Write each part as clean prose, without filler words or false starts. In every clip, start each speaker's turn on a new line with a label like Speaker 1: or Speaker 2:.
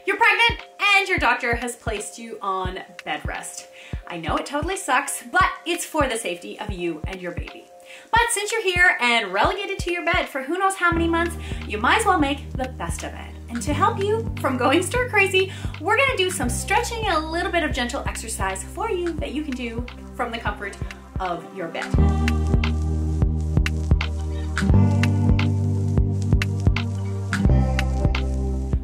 Speaker 1: You're pregnant and your doctor has placed you on bed rest. I know it totally sucks, but it's for the safety of you and your baby. But since you're here and relegated to your bed for who knows how many months, you might as well make the best of it. And to help you from going stir crazy, we're gonna do some stretching and a little bit of gentle exercise for you that you can do from the comfort of your bed.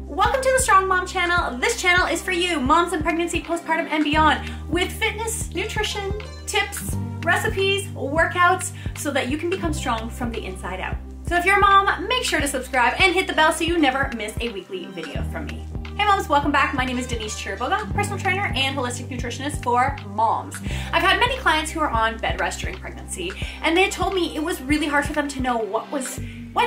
Speaker 1: Welcome to the Strong Mom channel. This channel is for you, moms in pregnancy, postpartum, and beyond, with fitness, nutrition, tips, recipes, workouts, so that you can become strong from the inside out. So if you're a mom, make sure to subscribe and hit the bell so you never miss a weekly video from me. Hey moms, welcome back. My name is Denise Chiriboga, personal trainer and holistic nutritionist for moms. I've had many clients who are on bed rest during pregnancy, and they told me it was really hard for them to know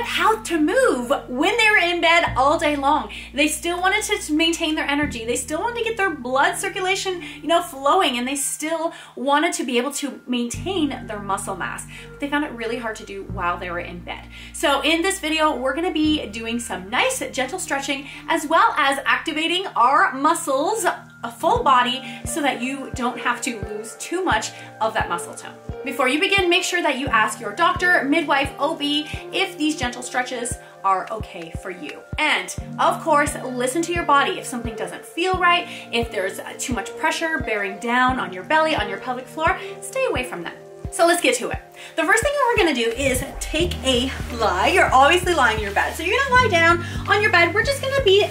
Speaker 1: how to move when they were in bed all day long. They still wanted to maintain their energy. They still wanted to get their blood circulation, flowing, and they still wanted to be able to maintain their muscle mass. But they found it really hard to do while they were in bed. So in this video, we're gonna be doing some nice, gentle stretching, as well as activating our muscles, a full body, so that you don't have to lose too much of that muscle tone. Before you begin, make sure that you ask your doctor, midwife, OB, if these gentle stretches are okay for you. And of course, listen to your body. If something doesn't feel right, if there's too much pressure bearing down on your belly, on your pelvic floor, stay away from that. So let's get to it. The first thing that we're gonna do is take a lie. You're obviously lying in your bed. So you're gonna lie down on your bed. We're just gonna be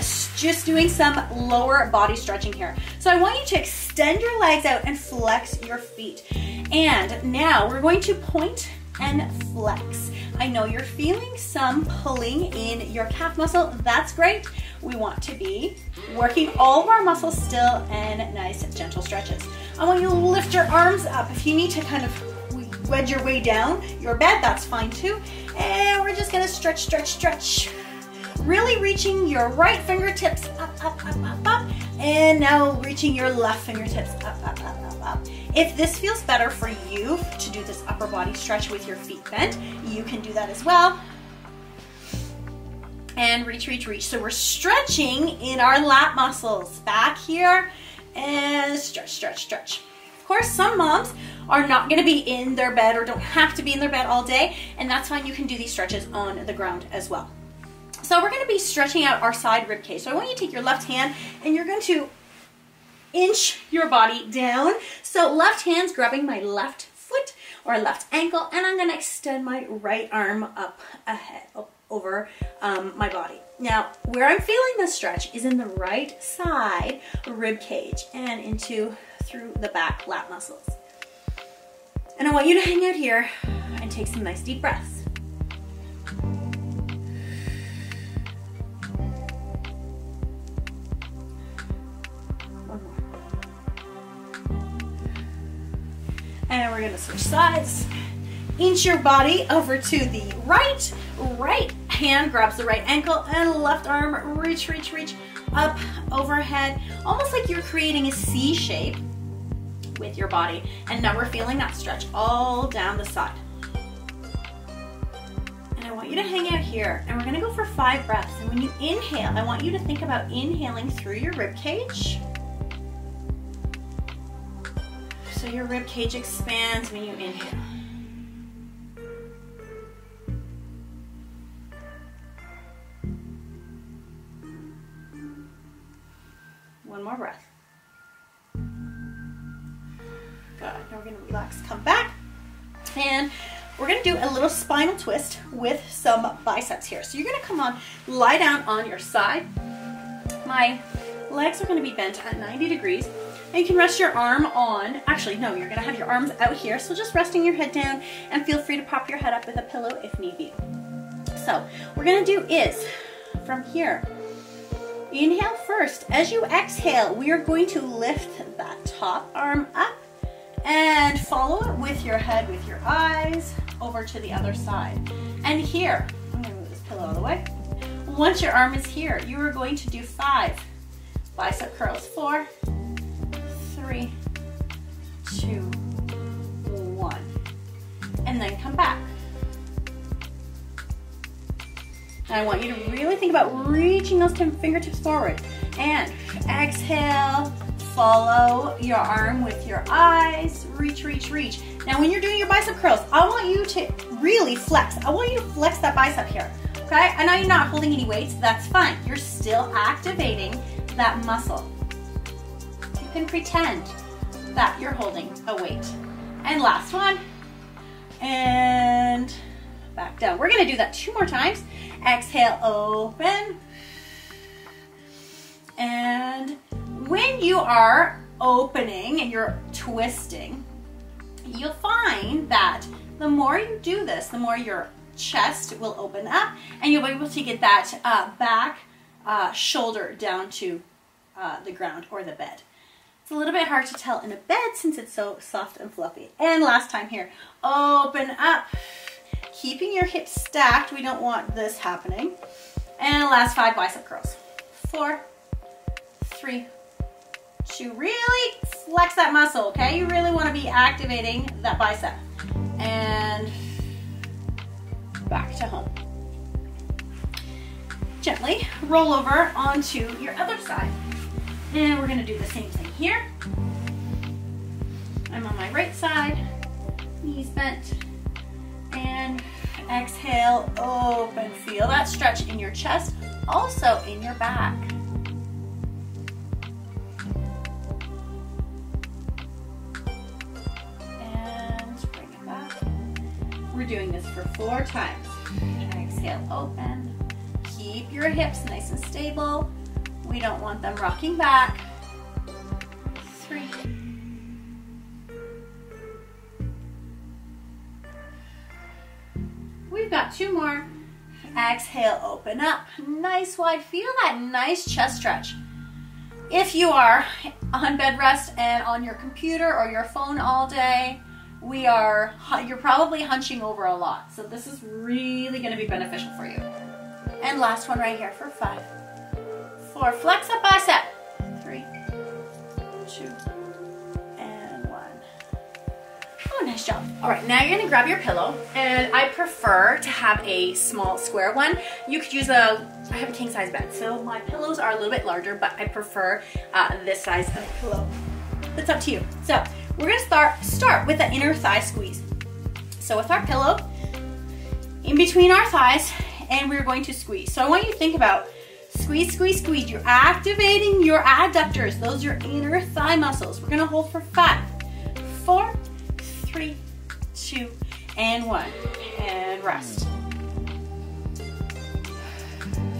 Speaker 1: doing some lower body stretching here. So I want you to extend your legs out and flex your feet. And now we're going to point and flex. I know you're feeling some pulling in your calf muscle. That's great. We want to be working all of our muscles still and nice gentle stretches. I want you to lift your arms up. If you need to kind of wedge your way down your bed, that's fine too. And we're just gonna stretch, stretch, stretch. Really reaching your right fingertips up, up, up, up, up. And now reaching your left fingertips up, up, up, up, up. If this feels better for you to do this upper body stretch with your feet bent, you can do that as well. And reach, reach, reach. So we're stretching in our lat muscles back here and stretch, stretch, stretch. Of course, some moms are not gonna be in their bed or don't have to be in their bed all day, and that's fine. You can do these stretches on the ground as well. So we're gonna be stretching out our side rib cage. So I want you to take your left hand and you're going to inch your body down. So left hand's grabbing my left foot or left ankle, and I'm gonna extend my right arm up ahead, up over my body. Now, where I'm feeling this stretch is in the right side rib cage and through the back lat muscles. And I want you to hang out here and take some nice deep breaths. One more. And we're gonna switch sides. Inch your body over to the right. Right hand grabs the right ankle and left arm, reach, reach, reach, up overhead, almost like you're creating a C shape with your body. And now we're feeling that stretch all down the side. And I want you to hang out here, and we're gonna go for 5 breaths. And when you inhale, I want you to think about inhaling through your rib cage. So your rib cage expands when you inhale. One more breath. Good. Now we're going to relax, come back, and we're going to do a little spinal twist with some biceps here. So you're going to come on, lie down on your side. My legs are going to be bent at 90 degrees, and you can rest your arm on, actually no, you're going to have your arms out here, so just resting your head down, and feel free to prop your head up with a pillow if need be. So what we're going to do is, from here, inhale first. As you exhale, we are going to lift that top arm up and follow it with your head, with your eyes, over to the other side. And here, I'm gonna move this pillow out of the way. Once your arm is here, you are going to do 5 bicep curls. 4, 3, 2, 1. And then come back. And I want you to really think about reaching those fingertips forward and exhale, follow your arm with your eyes, reach, reach, reach. Now when you're doing your bicep curls, I want you to really flex. I want you to flex that bicep here, okay? I know you're not holding any weights, that's fine. You're still activating that muscle. You can pretend that you're holding a weight. And last one, and back down. We're gonna do that 2 more times. Exhale, open. And when you are opening and you're twisting, you'll find that the more you do this, the more your chest will open up and you'll be able to get that back shoulder down to the ground or the bed. It's a little bit hard to tell in a bed since it's so soft and fluffy. And last time here, open up. Keeping your hips stacked, we don't want this happening. And last 5 bicep curls. 4, 3, 2, really flex that muscle, okay? You really want to be activating that bicep. And back to home. Gently roll over onto your other side. And we're gonna do the same thing here. I'm on my right side, knees bent, and exhale, open. Feel that stretch in your chest, also in your back. And bring it back. We're doing this for 4 times. Exhale, open. Keep your hips nice and stable. We don't want them rocking back. 3. We've got 2 more. Exhale, open up. Nice wide. Feel that nice chest stretch. If you are on bed rest and on your computer or your phone all day, you're probably hunching over a lot. So this is really going to be beneficial for you. And last one right here for 5. 4, flex that bicep. 3, 2, and 1. Oh, nice job. All right, now you're gonna grab your pillow, and I prefer to have a small square one. You could use I have a king size bed, so my pillows are a little bit larger, but I prefer this size of pillow. It's up to you. So we're gonna start with the inner thigh squeeze. So with our pillow in between our thighs, and we're going to squeeze. So I want you to think about squeeze, squeeze, squeeze. You're activating your adductors. Those are your inner thigh muscles. We're gonna hold for 5, 4, 3, 2, and 1. And rest.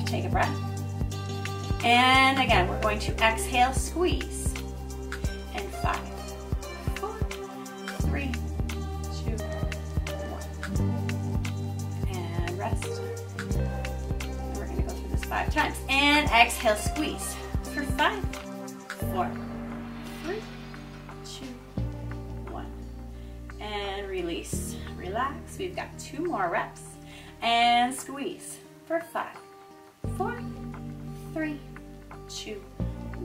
Speaker 1: Take a breath. And again, we're going to exhale, squeeze. And 5, 4, 3, 2, 1. And rest. 5 times. And exhale, squeeze for 5, 4, 3, 2, 1. And release. Relax. We've got 2 more reps. And squeeze for 5, 4, 3, 2,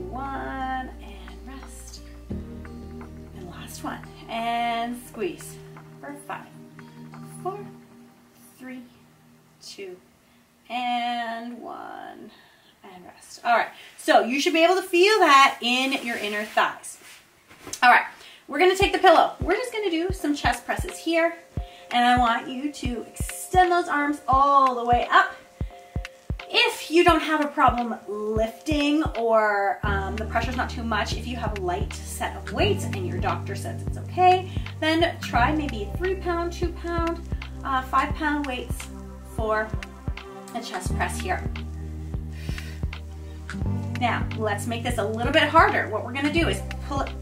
Speaker 1: 1. And rest. And last one. And squeeze for 5, 4, 3, 2, and 1, and rest. All right, so you should be able to feel that in your inner thighs. All right, we're gonna take the pillow. We're just gonna do some chest presses here, and I want you to extend those arms all the way up. If you don't have a problem lifting or the pressure's not too much, if you have a light set of weights and your doctor says it's okay, then try maybe 3-pound, 2-pound, 5-pound weights for a chest press here. Now, let's make this a little bit harder. What we're gonna do is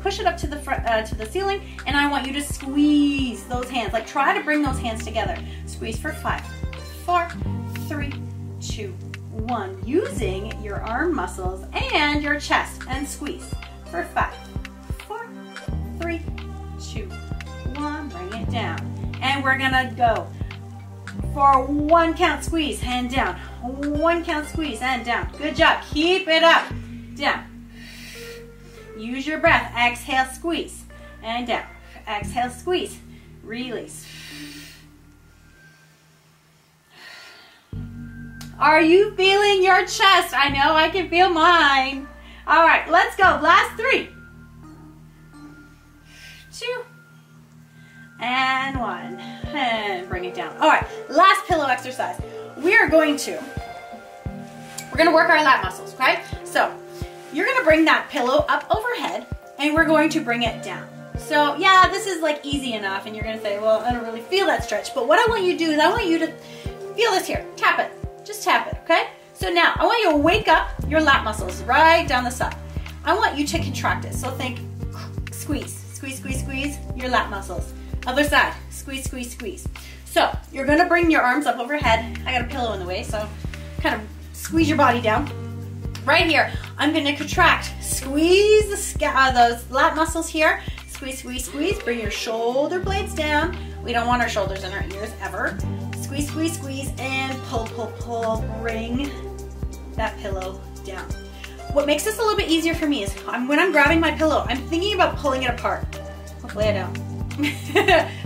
Speaker 1: push it up to the front, to the ceiling, and I want you to squeeze those hands. Like, try to bring those hands together. Squeeze for 5, 4, 3, 2, 1. Using your arm muscles and your chest, and squeeze for 5, 4, 3, 2, 1. Bring it down, and we're gonna go for 1 count squeeze and down. 1 count squeeze and down. Good job. Keep it up. Down. Use your breath. Exhale, squeeze and down. Exhale, squeeze. Release. Are you feeling your chest? I know I can feel mine. All right, let's go. Last 3, 2, and 1. And bring it down. All right, last pillow exercise. We're going to work our lat muscles, okay? So you're gonna bring that pillow up overhead and we're going to bring it down. So yeah, this is like easy enough and you're gonna say, well, I don't really feel that stretch. But what I want you to do is I want you to feel this here. Tap it, just tap it, okay? So now I want you to wake up your lat muscles right down the side. I want you to contract it. So think squeeze, squeeze, squeeze, squeeze your lat muscles. Other side, squeeze, squeeze, squeeze. So you're gonna bring your arms up overhead. I got a pillow in the way, so kind of squeeze your body down. Right here, I'm gonna contract, squeeze those lat muscles here. Squeeze, squeeze, squeeze, bring your shoulder blades down. We don't want our shoulders in our ears ever. Squeeze, squeeze, squeeze, and pull, pull, pull, bring that pillow down. What makes this a little bit easier for me is when I'm grabbing my pillow, I'm thinking about pulling it apart. Hopefully I don't.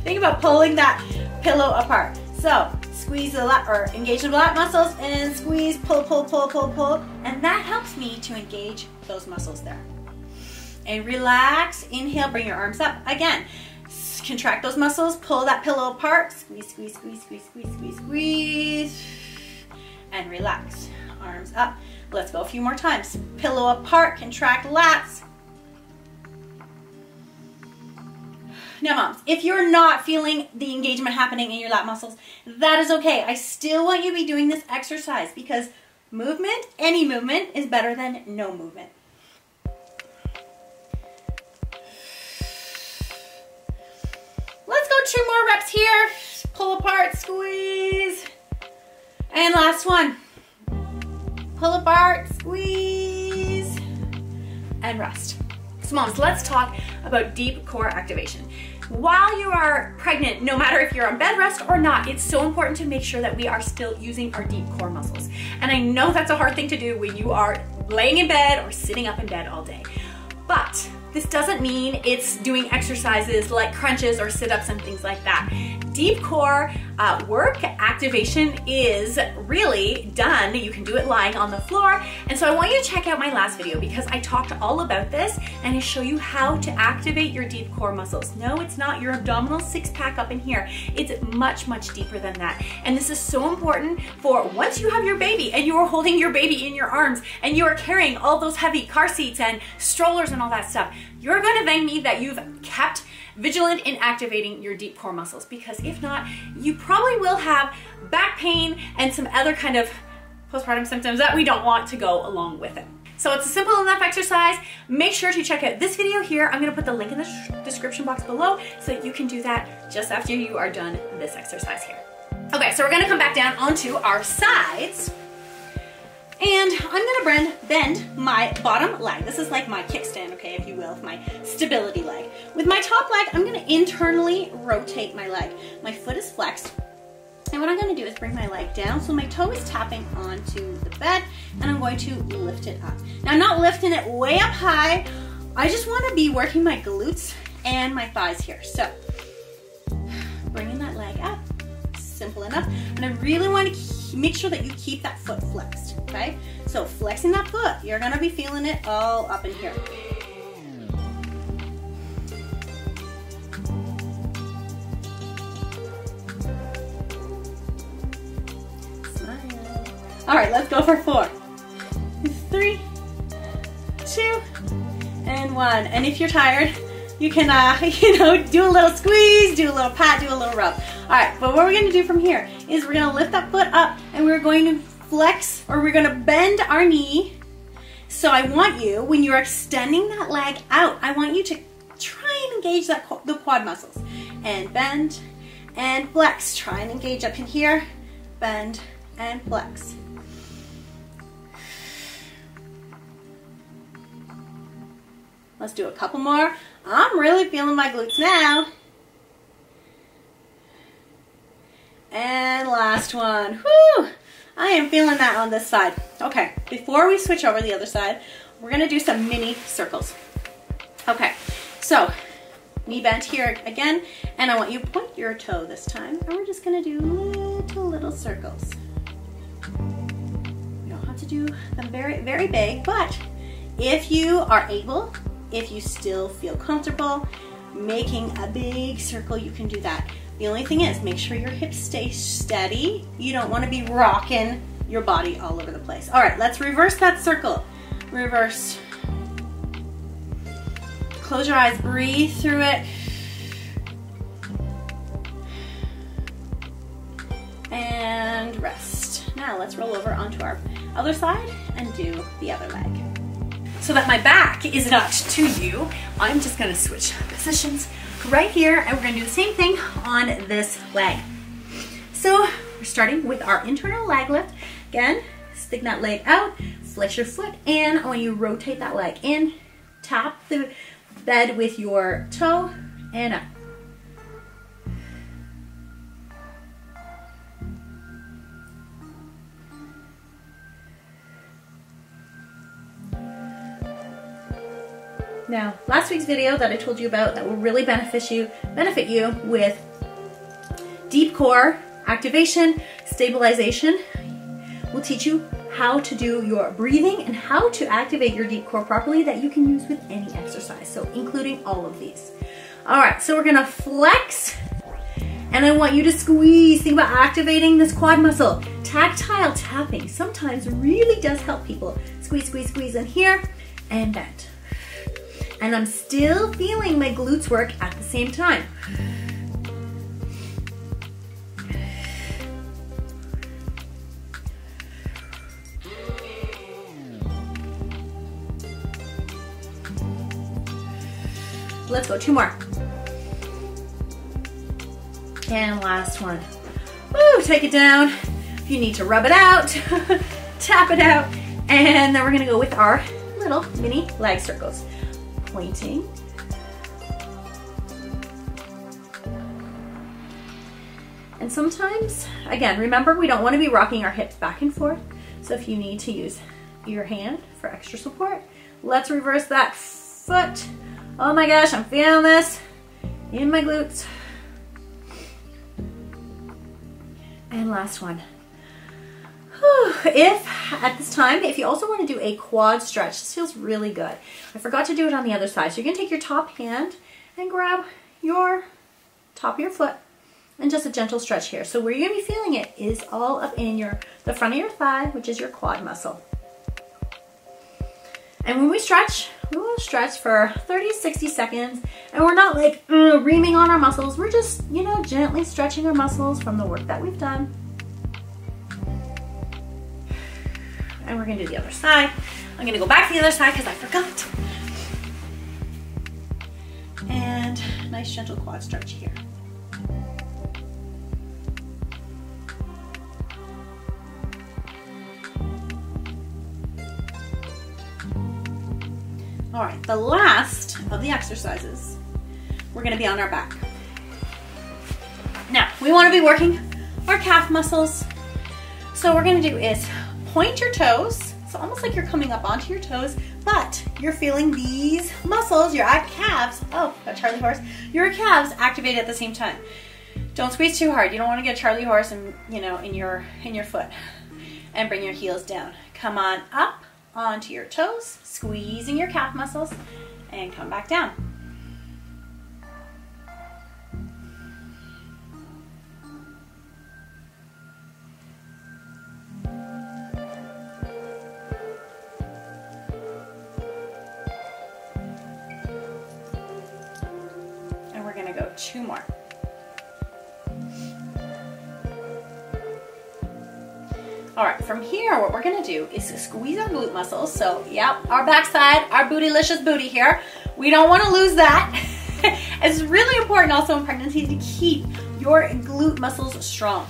Speaker 1: Think about pulling that pillow apart. So squeeze the lat, or engage the lat muscles and squeeze, pull, pull, pull, pull, pull. And that helps me to engage those muscles there. And relax, inhale, bring your arms up. Again, contract those muscles, pull that pillow apart. Squeeze, squeeze, squeeze, squeeze, squeeze, squeeze, squeeze. And relax, arms up. Let's go a few more times. Pillow apart, contract lats. Now moms, if you're not feeling the engagement happening in your lat muscles, that is okay. I still want you to be doing this exercise because movement, any movement, is better than no movement. Let's go 2 more reps here. Pull apart, squeeze. And last one. Pull apart, squeeze, and rest. So moms, let's talk about deep core activation. While you are pregnant, no matter if you're on bed rest or not, it's so important to make sure that we are still using our deep core muscles. And I know that's a hard thing to do when you are laying in bed or sitting up in bed all day. But this doesn't mean it's doing exercises like crunches or sit-ups and things like that. Deep core work activation is really done. You can do it lying on the floor. And so I want you to check out my last video because I talked all about this and I show you how to activate your deep core muscles. No, it's not your abdominal 6-pack up in here. It's much, much deeper than that. And this is so important for once you have your baby and you are holding your baby in your arms and you are carrying all those heavy car seats and strollers and all that stuff. You're gonna then need that you've kept vigilant in activating your deep core muscles, because if not, you probably will have back pain and some other kind of postpartum symptoms that we don't want to go along with it. So it's a simple enough exercise. Make sure to check out this video here. I'm gonna put the link in the description box below so that you can do that just after you are done this exercise here. Okay, so we're gonna come back down onto our sides. And I'm gonna bend my bottom leg. This is like my kickstand, okay, if you will, my stability leg. With my top leg, I'm gonna internally rotate my leg. My foot is flexed. And what I'm gonna do is bring my leg down so my toe is tapping onto the bed, and I'm going to lift it up. Now I'm not lifting it way up high. I just wanna be working my glutes and my thighs here. So, bringing that leg up, simple enough. And I really wanna make sure that you keep that foot flexed, okay? So flexing that foot, you're gonna be feeling it all up in here. Smile. All right, let's go for 4, 3, 2, and 1. And if you're tired, you can, do a little squeeze, do a little pat, do a little rub. All right, but what we're gonna do from here is we're gonna lift that foot up and we're going to flex, or we're gonna bend our knee. So I want you, when you're extending that leg out, I want you to try and engage the quad muscles. And bend and flex. Try and engage up in here, bend and flex. Let's do a couple more. I'm really feeling my glutes now. And last one. Whew! I am feeling that on this side. Okay, before we switch over the other side, we're gonna do some mini circles. Okay, so knee bent here again, and I want you to point your toe this time, and we're just gonna do little circles. You don't have to do them very, very big, but If you are able, if you still feel comfortable making a big circle, you can do that. The only thing is, make sure your hips stay steady. You don't want to be rocking your body all over the place. All right, let's reverse that circle. Reverse. Close your eyes, breathe through it. And rest. Now let's roll over onto our other side and do the other leg. So that my back is not to you, I'm just gonna switch positions right here, and we're gonna do the same thing on this leg. So we're starting with our internal leg lift. Again, stick that leg out, flex your foot, and when you rotate that leg in, tap the bed with your toe and up. Now, last week's video that I told you about that will really benefit you with deep core activation, stabilization, will teach you how to do your breathing and how to activate your deep core properly that you can use with any exercise, so including all of these. All right, so we're gonna flex, and I want you to squeeze. Think about activating this quad muscle. Tactile tapping sometimes really does help people. Squeeze, squeeze, squeeze in here, and bend. And I'm still feeling my glutes work at the same time. Let's go, 2 more. And last one. Woo, take it down. If you need to rub it out, tap it out. And then we're gonna go with our little mini leg circles. Pointing. And sometimes, again, remember, we don't want to be rocking our hips back and forth. So if you need to use your hand for extra support, let's reverse that foot. Oh my gosh, I'm feeling this in my glutes. And last one. If at this time, if you also want to do a quad stretch, this feels really good. I forgot to do it on the other side. So you're going to take your top hand and grab your top of your foot and just a gentle stretch here. So where you're going to be feeling it is all up in the front of your thigh, which is your quad muscle. And when we stretch, we want to stretch for 30 to 60 seconds. And we're not like reaming on our muscles. We're just, you know, gently stretching our muscles from the work that we've done. And we're gonna do the other side. I'm gonna go back to the other side because I forgot. And nice gentle quad stretch here. All right, the last of the exercises, we're gonna be on our back. Now, we wanna be working our calf muscles. So what we're gonna do is point your toes. So almost like you're coming up onto your toes, but you're feeling these muscles, your calves, oh, got Charlie horse, your calves activate at the same time. Don't squeeze too hard. You don't wanna get Charlie horse in your foot. And bring your heels down. Come on up onto your toes, squeezing your calf muscles, and come back down. And we're gonna go 2 more. All right, from here, what we're gonna do is squeeze our glute muscles. So, yep, our backside, our bootylicious booty here. We don't wanna lose that. It's really important also in pregnancy to keep your glute muscles strong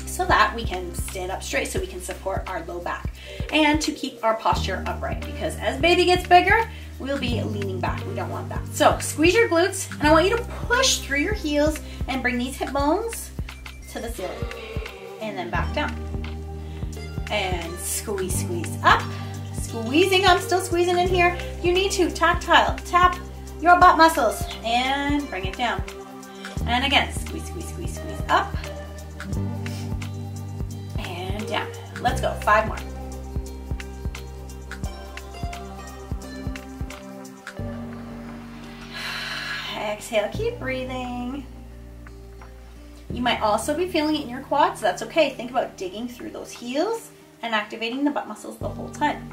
Speaker 1: so that we can stand up straight, so we can support our low back, and to keep our posture upright, because as baby gets bigger, we'll be leaning back. We don't want that. So squeeze your glutes, and I want you to push through your heels and bring these hip bones to the ceiling, and then back down. And squeeze, squeeze up. Squeezing, I'm still squeezing in here. You need to tactile, tap your butt muscles and bring it down. And again, squeeze, squeeze, squeeze, squeeze up and down. Let's go, 5 more. exhale, keep breathing. You might also be feeling it in your quads. That's okay. Think about digging through those heels and activating the butt muscles the whole time.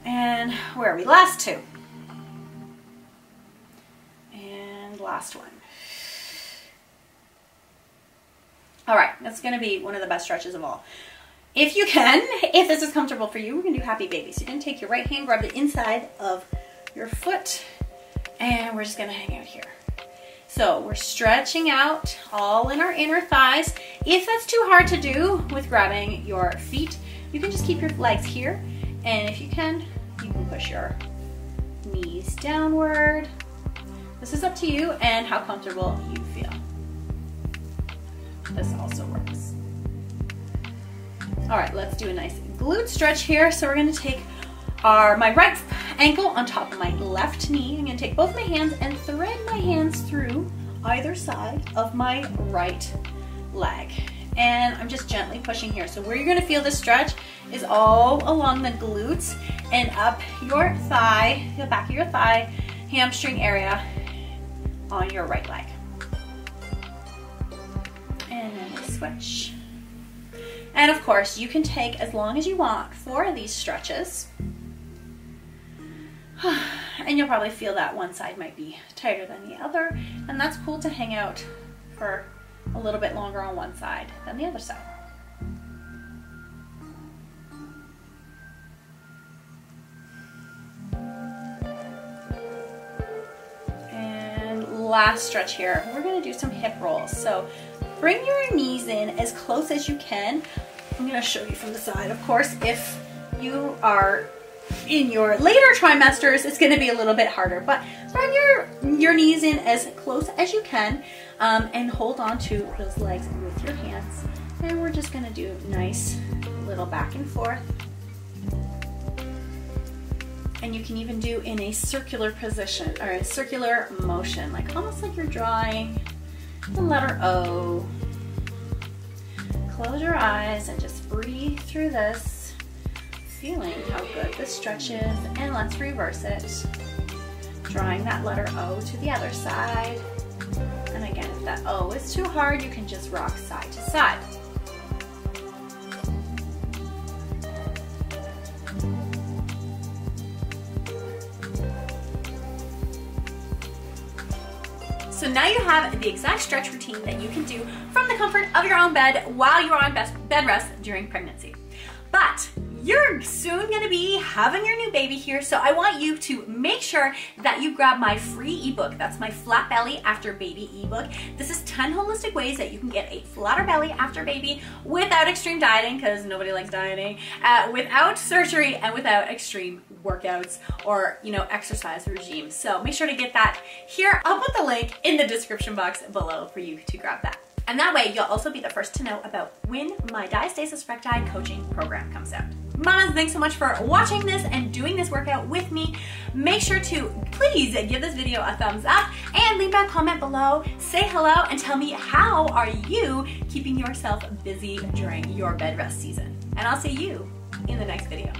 Speaker 1: And where are we? Last two. And last one. All right, that's gonna be one of the best stretches of all. If you can, if this is comfortable for you, we're gonna do happy baby. So you're gonna take your right hand, grab the inside of your foot, and we're just gonna hang out here. So we're stretching out all in our inner thighs. If that's too hard to do with grabbing your feet, you can just keep your legs here. And if you can push your knees downward. This is up to you and how comfortable you feel. This also works. All right, let's do a nice glute stretch here. So we're gonna take my right ankle on top of my left knee. I'm gonna take both my hands and thread my hands through either side of my right leg. And I'm just gently pushing here. So where you're gonna feel this stretch is all along the glutes and up your thigh, the back of your thigh, hamstring area on your right leg. And then we switch. And of course, you can take as long as you want for these stretches. And you'll probably feel that one side might be tighter than the other. And that's cool to hang out for a little bit longer on one side than the other side. And last stretch here, we're gonna do some hip rolls. So bring your knees in as close as you can. I'm gonna show you from the side. Of course, if you are in your later trimesters, it's gonna be a little bit harder, but bring your knees in as close as you can and hold on to those legs with your hands. And we're just gonna do nice little back and forth. And you can even do in a circular position or a circular motion, like almost like you're drawing the letter O. Close your eyes and just breathe through this, feeling how good this stretch is. And let's reverse it. Drawing that letter O to the other side. And again, if that O is too hard, you can just rock side to side. So now you have the exact stretch routine that you can do from the comfort of your own bed while you're on bed rest during pregnancy. But you're soon gonna be having your new baby here, so I want you to make sure that you grab my free ebook. That's my Flat Belly After Baby ebook. This is 10 holistic ways that you can get a flatter belly after baby without extreme dieting, because nobody likes dieting, without surgery, and without extreme workouts or exercise regimes. So make sure to get that here. I'll put the link in the description box below for you to grab that. And that way you'll also be the first to know about when my Diastasis Recti coaching program comes out. Mamas, thanks so much for watching this and doing this workout with me. Make sure to please give this video a thumbs up and leave a comment below. Say hello and tell me, how are you keeping yourself busy during your bed rest season? And I'll see you in the next video.